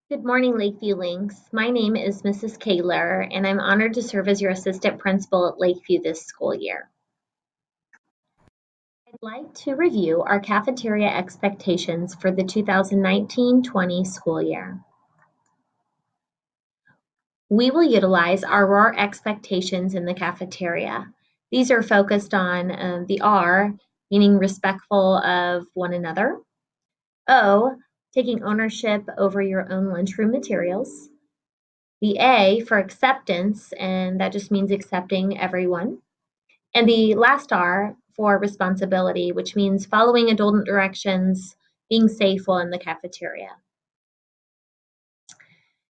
Good morning, Lakeview Links. My name is Mrs. Kaler, and I'm honored to serve as your assistant principal at Lakeview this school year. I'd like to review our cafeteria expectations for the 2019-20 school year. We will utilize our ROAR expectations in the cafeteria. These are focused on the R, meaning respectful of one another. O, taking ownership over your own lunchroom materials. The A for acceptance, and that just means accepting everyone. And the last R for responsibility, which means following adult directions, being safe while in the cafeteria.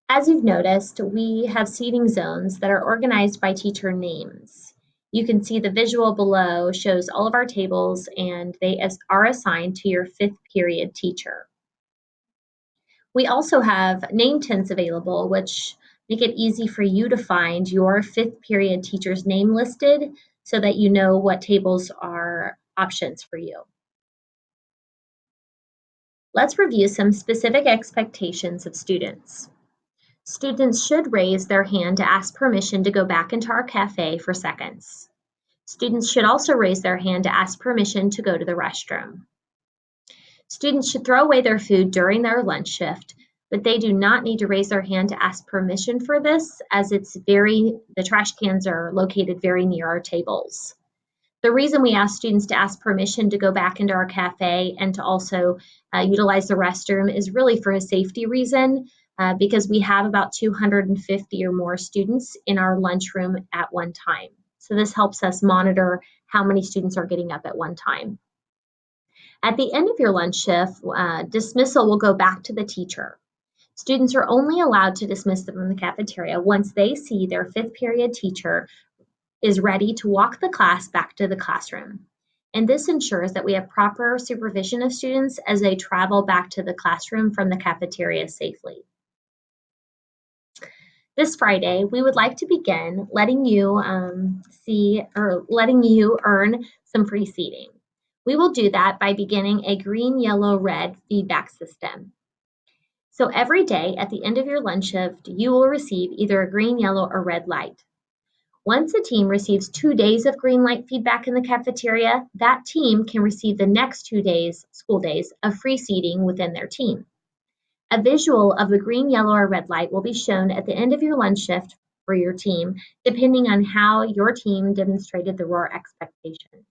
As you've noticed, we have seating zones that are organized by teacher names. You can see the visual below shows all of our tables, and they are assigned to your fifth period teacher. We also have name tents available, which make it easy for you to find your fifth period teacher's name listed so that you know what tables are options for you. Let's review some specific expectations of students. Students should raise their hand to ask permission to go back into our cafe for seconds. Students should also raise their hand to ask permission to go to the restroom. Students should throw away their food during their lunch shift, but they do not need to raise their hand to ask permission for this, as the trash cans are located very near our tables. The reason we ask students to ask permission to go back into our cafe and to also utilize the restroom is really for a safety reason, because we have about 250 or more students in our lunchroom at one time. So this helps us monitor how many students are getting up at one time. At the end of your lunch shift, dismissal will go back to the teacher. Students are only allowed to dismiss them from the cafeteria once they see their fifth period teacher is ready to walk the class back to the classroom. And this ensures that we have proper supervision of students as they travel back to the classroom from the cafeteria safely. This Friday, we would like to begin letting you earn some free seating. We will do that by beginning a green, yellow, red feedback system. So every day at the end of your lunch shift, you will receive either a green, yellow, or red light. Once a team receives 2 days of green light feedback in the cafeteria, that team can receive the next 2 days, school days, of free seating within their team. A visual of the green, yellow, or red light will be shown at the end of your lunch shift for your team, depending on how your team demonstrated the ROAR expectations.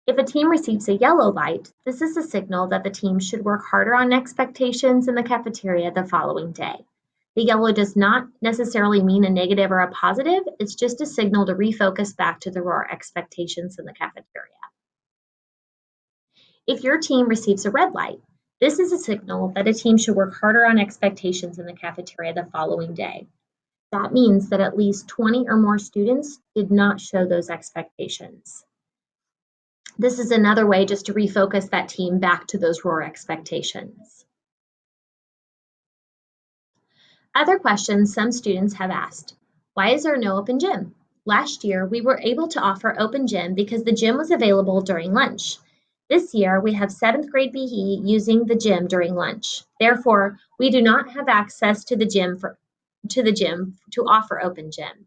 If a team receives a yellow light, this is a signal that the team should work harder on expectations in the cafeteria the following day. The yellow does not necessarily mean a negative or a positive, it's just a signal to refocus back to the ROAR expectations in the cafeteria. If your team receives a red light, this is a signal that a team should work harder on expectations in the cafeteria the following day. That means that at least 20 or more students did not show those expectations. This is another way just to refocus that team back to those ROAR expectations. Other questions some students have asked: why is there no open gym? Last year, we were able to offer open gym because the gym was available during lunch. This year, we have 7th grade BE using the gym during lunch. Therefore, we do not have access to the gym to offer open gym.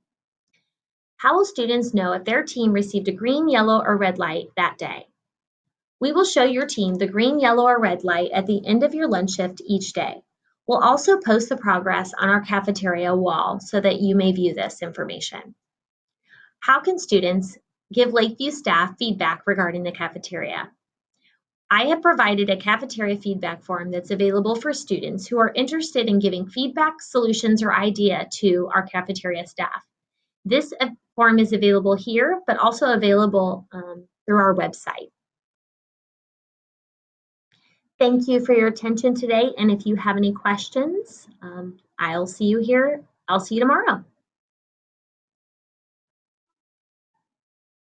How will students know if their team received a green, yellow, or red light that day? We will show your team the green, yellow, or red light at the end of your lunch shift each day. We'll also post the progress on our cafeteria wall so that you may view this information. How can students give Lakeview staff feedback regarding the cafeteria? I have provided a cafeteria feedback form that's available for students who are interested in giving feedback, solutions, or idea to our cafeteria staff. This form is available here, but also available through our website. Thank you for your attention today, and if you have any questions, I'll see you tomorrow.